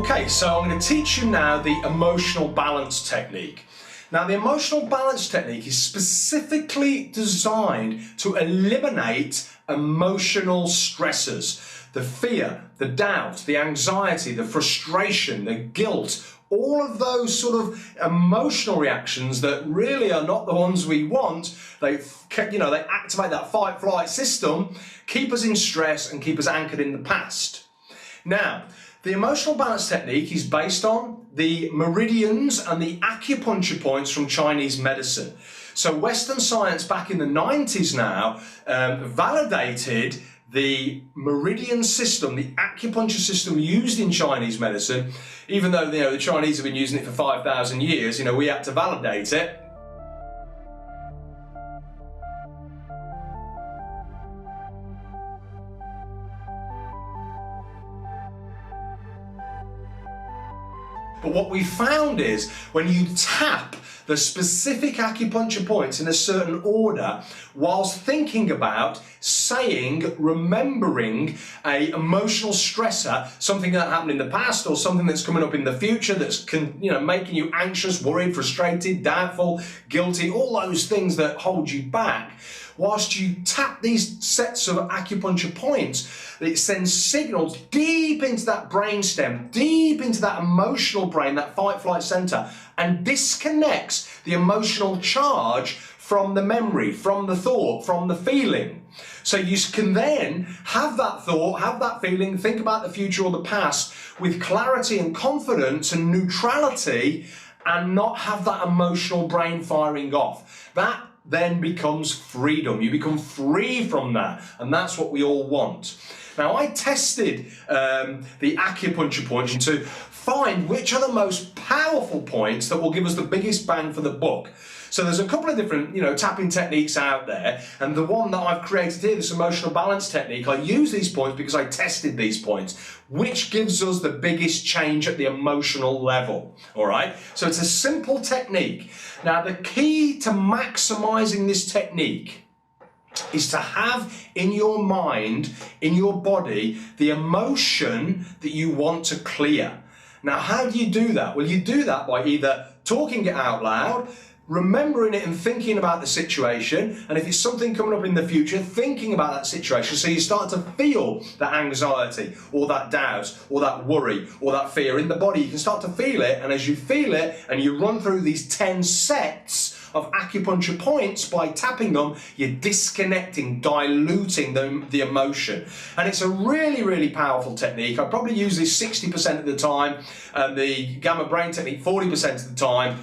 Okay, so I'm going to teach you now the emotional balance technique. Now, the emotional balance technique is specifically designed to eliminate emotional stressors. The fear, the doubt, the anxiety, the frustration, the guilt, all of those sort of emotional reactions that really are not the ones we want. They activate that fight-flight system, keep us in stress and keep us anchored in the past. Now, the emotional balance technique is based on the meridians and the acupuncture points from Chinese medicine. So Western science back in the 90s now validated the meridian system, the acupuncture system used in Chinese medicine. Even though the Chinese have been using it for 5,000 years, we had to validate it. But what we found is when you tap the specific acupuncture points in a certain order, whilst thinking about, saying, remembering a emotional stressor, something that happened in the past or something that's coming up in the future that's making you anxious, worried, frustrated, doubtful, guilty, all those things that hold you back. Whilst you tap these sets of acupuncture points, it sends signals deep into that brainstem, deep into that emotional brain, that fight-flight center, and disconnects the emotional charge from the memory, from the thought, from the feeling. So you can then have that thought, have that feeling, think about the future or the past with clarity and confidence and neutrality, and not have that emotional brain firing off. That then becomes freedom. You become free from that, and that's what we all want. Now, I tested the acupuncture points to find which are the most powerful points that will give us the biggest bang for the buck. So there's a couple of different, tapping techniques out there, and the one that I've created here, this emotional balance technique, I use these points because I tested these points, which gives us the biggest change at the emotional level, all right? So it's a simple technique. Now, the key to maximizing this technique is to have in your mind, in your body, the emotion that you want to clear. Now, how do you do that? Well, you do that by either talking it out loud, remembering it and thinking about the situation, and if it's something coming up in the future, thinking about that situation, so you start to feel that anxiety or that doubt or that worry or that fear in the body. You can start to feel it, and as you feel it and you run through these 10 sets of acupuncture points by tapping them, you're disconnecting, diluting the emotion. And it's a really, really powerful technique. I probably use this 60% of the time, and the gamma brain technique 40% of the time.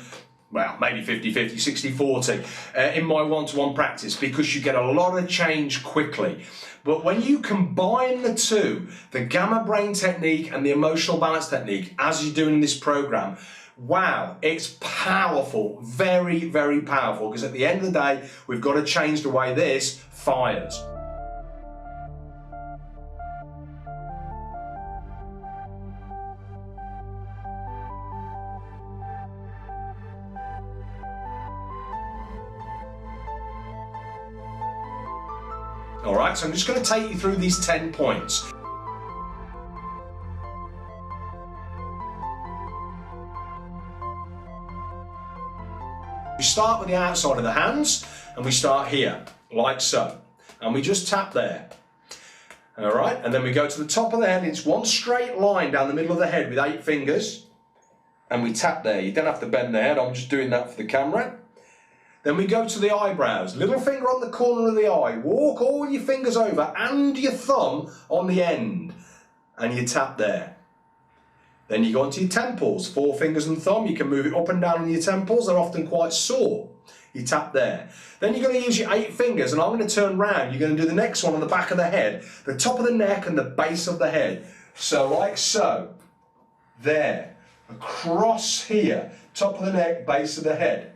Well, maybe 50-50, 60-40 in my one-to-one practice, because you get a lot of change quickly. But when you combine the two, the gamma brain technique and the emotional balance technique, as you're doing in this program, wow, it's powerful, very, very powerful, because at the end of the day, we've got to change the way this fires. All right, so I'm just going to take you through these 10 points. We start with the outside of the hands, and we start here, like so. And we just tap there. All right, and then we go to the top of the head. It's one straight line down the middle of the head with 8 fingers. And we tap there. You don't have to bend the head. I'm just doing that for the camera. Then we go to the eyebrows, little finger on the corner of the eye, walk all your fingers over and your thumb on the end, and you tap there. Then you go onto your temples, 4 fingers and thumb, you can move it up and down on your temples, they're often quite sore. You tap there. Then you're going to use your 8 fingers, and I'm going to turn round, you're going to do the next one on the back of the head, the top of the neck and the base of the head. So like so, there, across here, top of the neck, base of the head.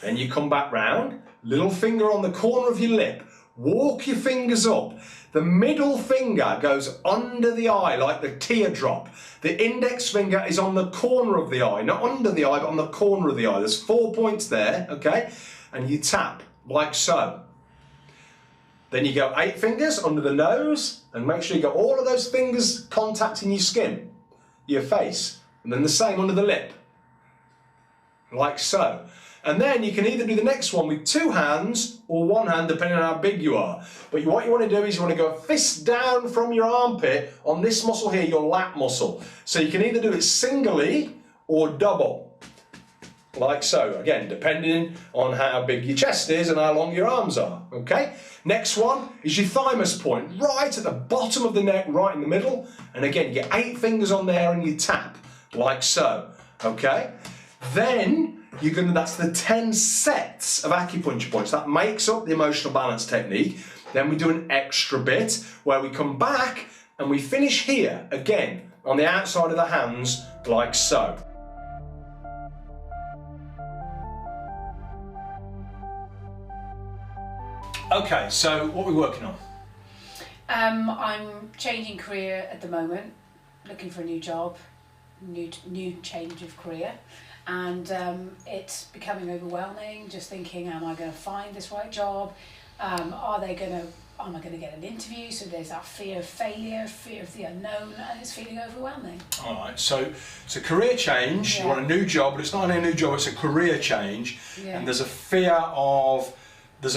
Then you come back round, little finger on the corner of your lip, walk your fingers up. The middle finger goes under the eye like the teardrop. The index finger is on the corner of the eye, not under the eye, but on the corner of the eye. There's 4 points there, okay? And you tap like so. Then you go 8 fingers under the nose, and make sure you got all of those fingers contacting your skin. your face. And then the same under the lip, like so. And then you can either do the next one with 2 hands or 1 hand, depending on how big you are. But what you want to do is you want to go fist down from your armpit on this muscle here, your lat muscle. So you can either do it singly or double, like so. Again, depending on how big your chest is and how long your arms are, okay? Next one is your thymus point, right at the bottom of the neck, right in the middle. And again, you get 8 fingers on there and you tap, like so, okay? Then, that's the 10 sets of acupuncture points. That makes up the emotional balance technique. Then we do an extra bit where we come back and we finish here, again, on the outside of the hands, like so. Okay, so what are we working on? I'm changing career at the moment, looking for a new job, new change of career. And it's becoming overwhelming, just thinking, am I going to find this right job? Am I going to get an interview? So there's that fear of failure, fear of the unknown, and it's feeling overwhelming. All right, so it's a career change. Yeah. You want a new job, but it's not a new job, it's a career change. Yeah. And there's a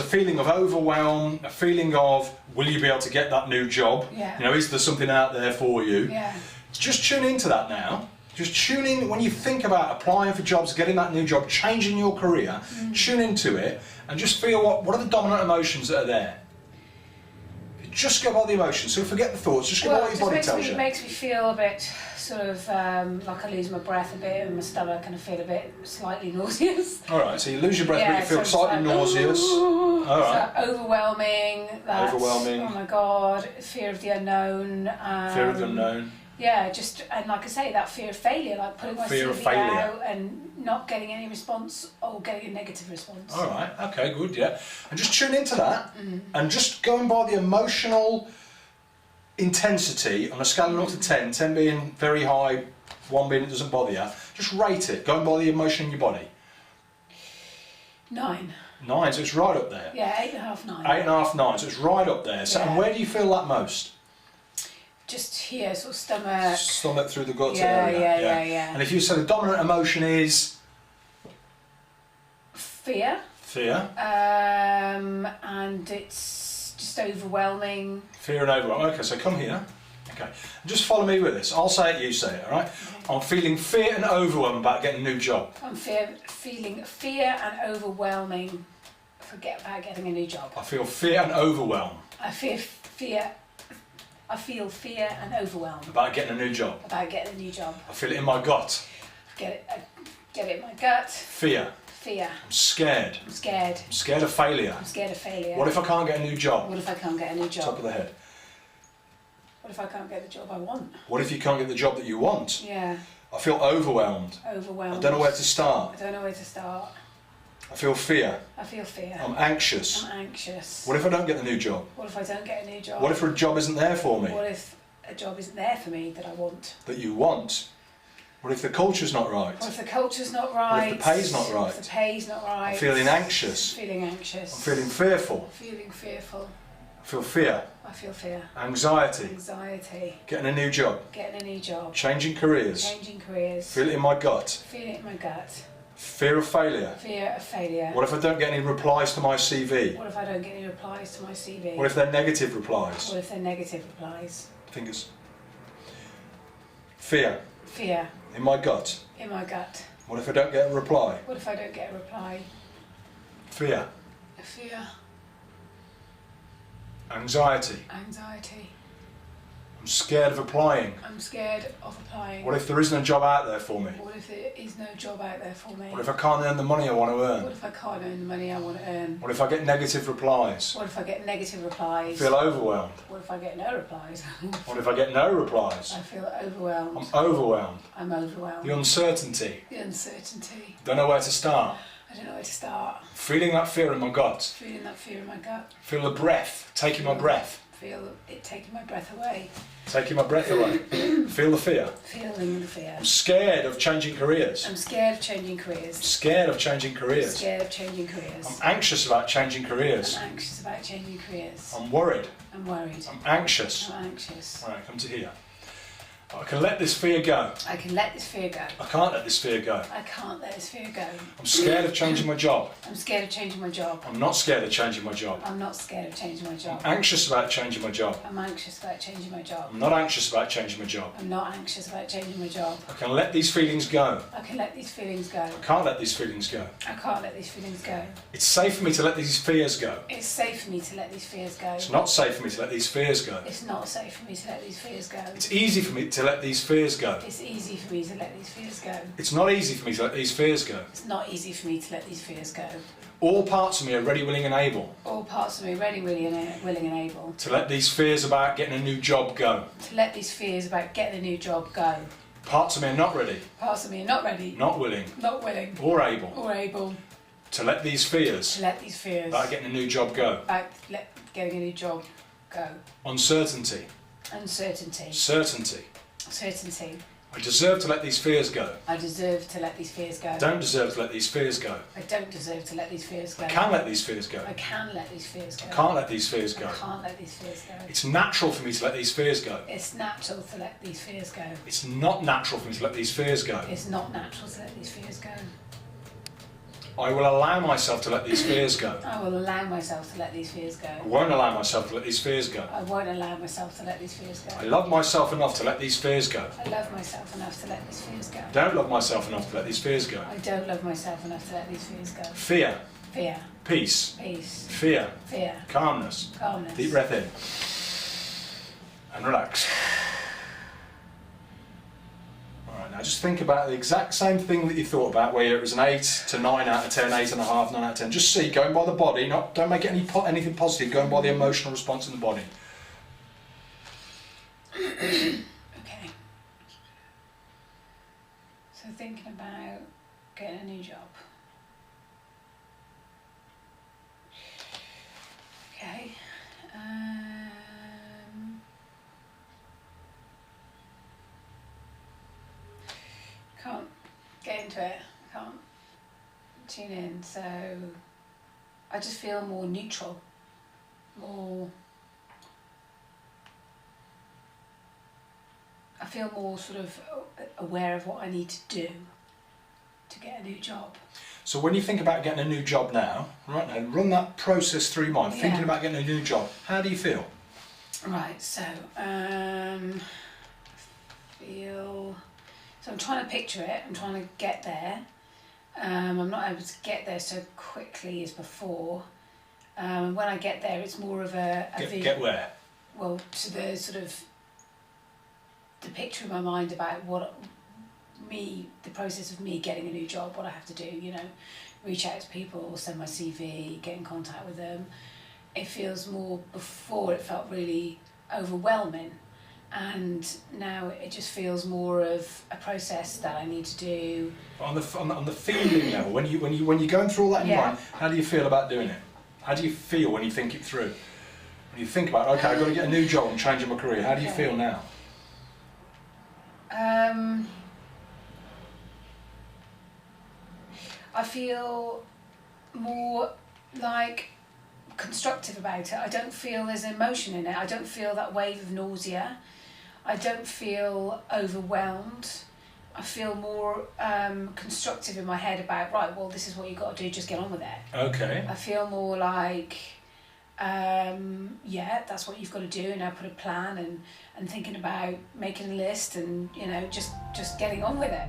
feeling of overwhelm, a feeling of, will you be able to get that new job? Yeah. You know, is there something out there for you? Yeah. Just tune into that now. Just tune in when you think about applying for jobs, getting that new job, changing your career, tune into it and just feel what are the dominant emotions that are there. Just go by the emotions, so forget the thoughts, just go by what your body tells you. It makes me feel a bit sort of like I lose my breath a bit and my stomach and I feel a bit slightly nauseous. Alright, so you lose your breath but you feel slightly nauseous. Alright. So overwhelming. Overwhelming. Oh my god, fear of the unknown. Fear of the unknown. Yeah, and like I say, that fear of failure, like putting my CV out and not getting any response or getting a negative response. All right, okay, good, yeah. And just tune into that and just going by the emotional intensity on a scale of 0 to 10, 10 being very high, 1 being it doesn't bother you, just rate it, going by the emotion in your body. 9. 9, so it's right up there. Yeah, 8.5, 9. 8.5, 9, so it's right up there. So, and where do you feel that most? Just here, sort of stomach. Stomach through the guts area. Yeah. And if you say the dominant emotion is? Fear. Fear. And it's just overwhelming. Fear and overwhelming. Okay, so come here. Okay, just follow me with this. I'll say it, you say it, all right? Okay. I'm feeling fear and overwhelm about getting a new job. I'm feeling fear and overwhelming about getting a new job. I feel fear and overwhelm. I feel fear and overwhelm. About getting a new job. About getting a new job. I feel it in my gut. Get it in my gut. Fear. Fear. I'm scared. I'm scared. I'm scared of failure. I'm scared of failure. What if I can't get a new job? What if I can't get a new job? Top of the head. What if I can't get the job I want? What if you can't get the job that you want? Yeah. I feel overwhelmed. Overwhelmed. I don't know where to start. I don't know where to start. I feel fear. I feel fear. I'm anxious. I'm anxious. What if I don't get the new job? What if I don't get a new job? What if a job isn't there for me? What if a job isn't there for me that I want? That you want? What if the culture's not right? What if the culture's not right? What if the pay's not right? What if the pay's not right? I'm feeling anxious. Feeling anxious. I'm feeling fearful. Feeling fearful. I feel fear. I feel fear. Anxiety. Anxiety. Getting a new job. Getting a new job. Changing careers. Changing careers. Feel it in my gut. Feel it in my gut. Fear of failure. Fear of failure. What if I don't get any replies to my CV? What if I don't get any replies to my CV? What if they're negative replies? What if they're negative replies? Fingers. Fear. Fear. In my gut. In my gut. What if I don't get a reply? What if I don't get a reply? Fear. Fear. Anxiety. Anxiety. I'm scared of applying. I'm scared of applying. What if there isn't a job out there for me? What if there is no job out there for me? What if I can't earn the money I want to earn? What if I can't earn the money I want to earn? What if I get negative replies? What if I get negative replies? I feel overwhelmed. What if I get no replies? What if I get no replies? I feel overwhelmed. I'm overwhelmed. I'm overwhelmed. The uncertainty. The uncertainty. Don't know where to start. I don't know where to start. Feeling that fear in my gut. Feeling that fear in my gut. Feel the breath, taking my breath. Feel it taking my breath away. Taking my breath away. Feel the fear. Feeling the fear. I'm scared of changing careers. I'm scared of changing careers. I'm scared of changing careers. I'm scared of changing careers. I'm anxious about changing careers. I'm anxious about changing careers. I'm worried. I'm worried. I'm anxious. I'm anxious. Right, come to here. I can let this fear go. I can let this fear go. I can't let this fear go. I can't let this fear go. I'm scared of changing my job. I'm scared of changing my job. I'm not scared of changing my job. I'm not scared of changing my job. I'm anxious about changing my job. I'm anxious about changing my job. I'm not anxious about changing my job. I'm not anxious about changing my job. I can let these feelings go. I can let these feelings go. I can't let these feelings go. I can't let these feelings go. It's safe for me to let these fears go. It's safe for me to let these fears go. It's not safe for me to let these fears go. It's not safe for me to let these fears go. It's easy for me to let these fears go. It's easy for me to let these fears go. It's not easy for me to let these fears go. It's not easy for me to let these fears go. All parts of me are ready, willing and able All parts of me ready, willing and able. to let these fears about getting a new job go. To let these fears about getting a new job go. Parts of me are not ready, Parts of me are not ready, not willing not willing, or able or able to let these fears to let these fears about getting a new job go. about getting a new job go. Uncertainty, Uncertainty. certainty. Certainty. I deserve to let these fears go. I deserve to let these fears go. I don't deserve to let these fears go. I don't deserve to let these fears go. I can let these fears go. I can let these fears go. I can't let these fears go. I can't let these fears go. It's natural for me to let these fears go. It's natural to let these fears go. It's not natural for me to let these fears go. It's not natural to let these fears go. I will allow myself to let these fears go. I will allow myself to let these fears go. I won't allow myself to let these fears go. I won't allow myself to let these fears go. I love myself enough to let these fears go. I love myself enough to let these fears go. I don't love myself enough to let these fears go. I don't love myself enough to let these fears go. Fear, Fear, peace, peace, fear, fear, calmness. calmness. Deep breath in and relax. Alright, now just think about the exact same thing that you thought about, where it was an 8 to 9 out of 10, 8.5, 9 out of 10. Just see, going by the body, don't make it anything positive, going by the emotional response in the body. Okay. So thinking about getting a new job. Okay. Can't get into it. Can't tune in. So I just feel more neutral, more. I feel more sort of aware of what I need to do to get a new job. So when you think about getting a new job now, right now, run that process through your mind, thinking about getting a new job. How do you feel? Right, so feel. So I'm trying to picture it. I'm trying to get there. I'm not able to get there so quickly as before. When I get there, it's more of a Get where? Well, to the sort of the picture in my mind about the process of me getting a new job, what I have to do, you know, reach out to people, send my CV, get in contact with them. It feels more, before it felt really overwhelming, and now it just feels more of a process that I need to do. On the feeling level, when you're going through all that in your mind, how do you feel about doing it? How do you feel when you think it through? When you think about, okay, I've got to get a new job and changing my career, how do you feel now? I feel more like constructive about it. I don't feel there's emotion in it. I don't feel that wave of nausea. I don't feel overwhelmed. I feel more constructive in my head about, right, well, this is what you've got to do, just get on with it. Okay. I feel more like, yeah, that's what you've got to do, now put a plan and thinking about making a list and, you know, just getting on with it.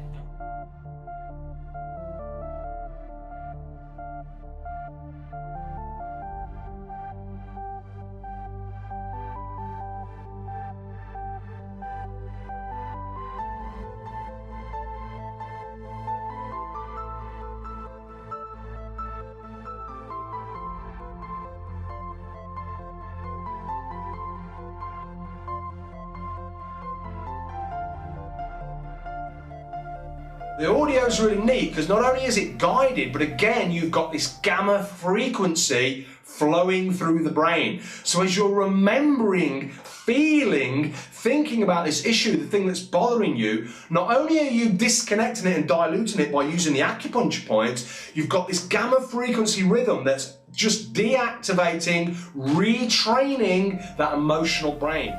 The audio is really neat because not only is it guided, but again, you've got this gamma frequency flowing through the brain. So as you're remembering, feeling, thinking about this issue, the thing that's bothering you, not only are you disconnecting it and diluting it by using the acupuncture points, you've got this gamma frequency rhythm that's just deactivating, retraining that emotional brain.